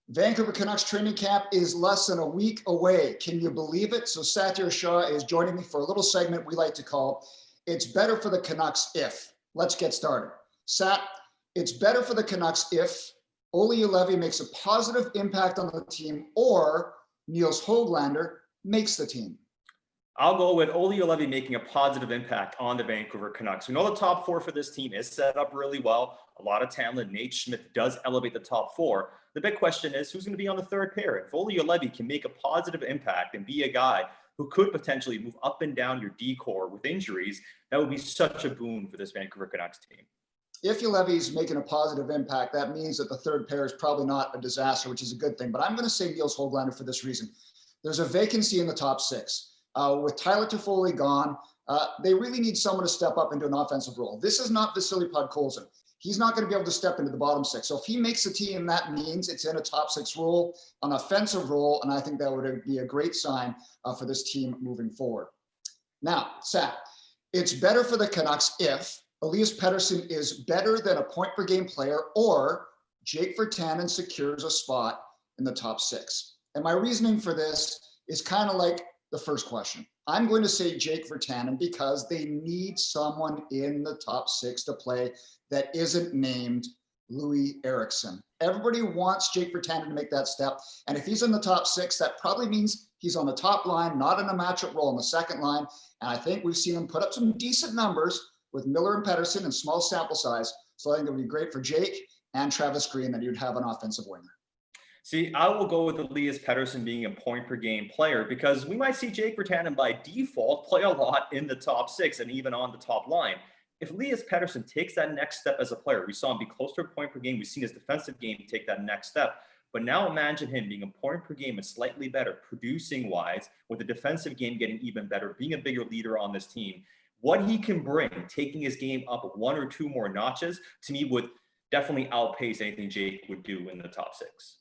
Vancouver Canucks training camp is less than a week away. Can you believe it? So Satiar Shah is joining me for a little segment we like to call It's Better for the Canucks If. Let's get started. Sat, it's better for the Canucks if Olli Juolevi makes a positive impact on the team or Nils Höglander makes the team. I'll go with Olli Juolevi making a positive impact on the Vancouver Canucks. We know the top four for this team is set up really well. A lot of talent. Nate Schmidt does elevate the top four. The big question is who's going to be on the third pair? If Olli Juolevi can make a positive impact and be a guy who could potentially move up and down your D-core with injuries, that would be such a boon for this Vancouver Canucks team. If Juolevi's making a positive impact, that means that the third pair is probably not a disaster, which is a good thing. But I'm going to say Nils Höglander for this reason. There's a vacancy in the top six. With Tyler Toffoli gone, they really need someone to step up into an offensive role. This is not Vasily Podkolzin. He's not going to be able to step into the bottom six. So if he makes the team, that means it's in a top six role, an offensive role, and I think that would be a great sign for this team moving forward. Now, Sat, it's better for the Canucks if Elias Pettersson is better than a point-per-game player or Jake Virtanen secures a spot in the top six. And my reasoning for this is kind of like the first question. I'm going to say Jake Virtanen because they need someone in the top six to play that isn't named Louis Eriksson. Everybody wants Jake Virtanen to make that step. And if he's in the top six, that probably means he's on the top line, not in a matchup role on the second line. And I think we've seen him put up some decent numbers with Miller and Pettersson in small sample size. So I think it would be great for Jake and Travis Green that you'd have an offensive winger. See, I will go with Elias Pettersson being a point-per-game player because we might see Jake Virtanen by default play a lot in the top six and even on the top line. If Elias Pettersson takes that next step as a player, we saw him be close to a point per game. We've seen his defensive game take that next step. But now imagine him being a point per game and slightly better, producing-wise, with the defensive game getting even better, being a bigger leader on this team. What he can bring, taking his game up one or two more notches, to me would definitely outpace anything Jake would do in the top six.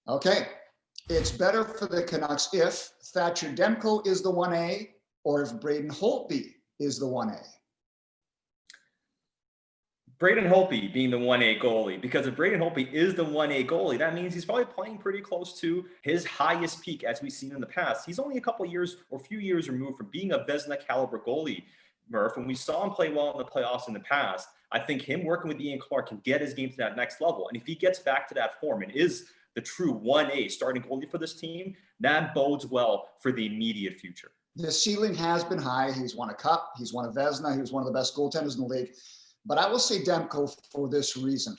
Okay, it's better for the Canucks if Thatcher Demko is the 1A or if Braden Holtby is the 1A. Braden Holtby being the 1A goalie, because if Braden Holtby is the 1A goalie, that means he's probably playing pretty close to his highest peak as we've seen in the past. He's only a couple years or few years removed from being a Vezina caliber goalie, Murph. When we saw him play well in the playoffs in the past, I think him working with Ian Clark can get his game to that next level. And if he gets back to that form and is the true 1A starting goalie for this team, that bodes well for the immediate future. The ceiling has been high. He's won a cup. He's won a Vezina. He was one of the best goaltenders in the league. But I will say Demko for this reason.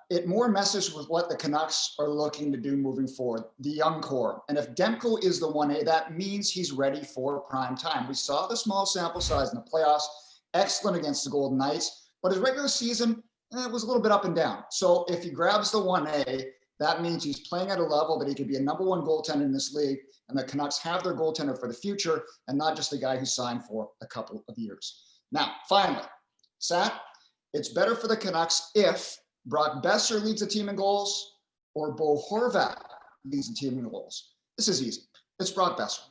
It more messes with what the Canucks are looking to do moving forward, the young core. And if Demko is the 1A, that means he's ready for prime time. We saw the small sample size in the playoffs, excellent against the Golden Knights, but his regular season was a little bit up and down. So if he grabs the 1A, that means he's playing at a level that he could be a number one goaltender in this league, and the Canucks have their goaltender for the future and not just a guy who signed for a couple of years. Now, finally, Sat, it's better for the Canucks if Brock Besser leads the team in goals or Bo Horvat leads the team in goals. This is easy. It's Brock Besser.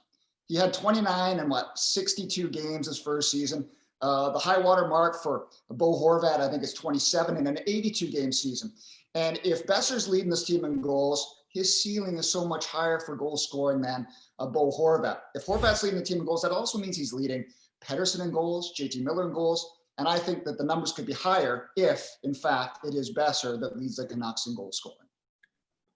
He had 29 and 62 games his first season. The high water mark for Bo Horvat, I think, is 27 in an 82-game season. And if Besser's leading this team in goals, his ceiling is so much higher for goal scoring than Bo Horvat. If Horvat's leading the team in goals, that also means he's leading Pettersson in goals, JT Miller in goals. And I think that the numbers could be higher if, in fact, it is Besser that leads the Canucks in goal scoring.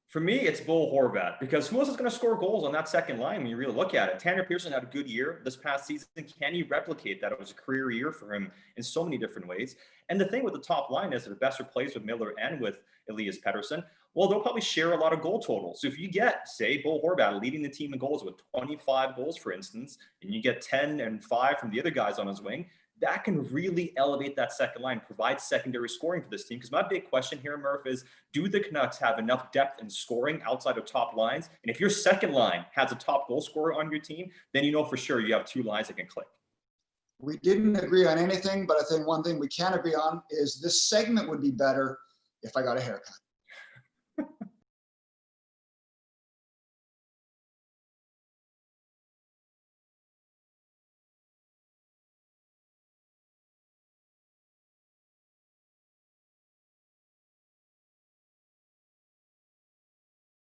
For me, it's Bo Horvat, because who else is going to score goals on that second line when you really look at it? Tanner Pearson had a good year this past season. Can he replicate that? It was a career year for him in so many different ways. And the thing with the top line is that if Besser plays with Miller and with Elias Pettersson, well, they'll probably share a lot of goal totals. So if you get, say, Bo Horvat leading the team in goals with 25 goals, for instance, and you get 10 and 5 from the other guys on his wing, that can really elevate that second line, provide secondary scoring for this team. Because my big question here, Murph, is do the Canucks have enough depth in scoring outside of top lines? And if your second line has a top goal scorer on your team, then you know for sure you have two lines that can click. We didn't agree on anything, but I think one thing we can agree on is this segment would be better if I got a haircut.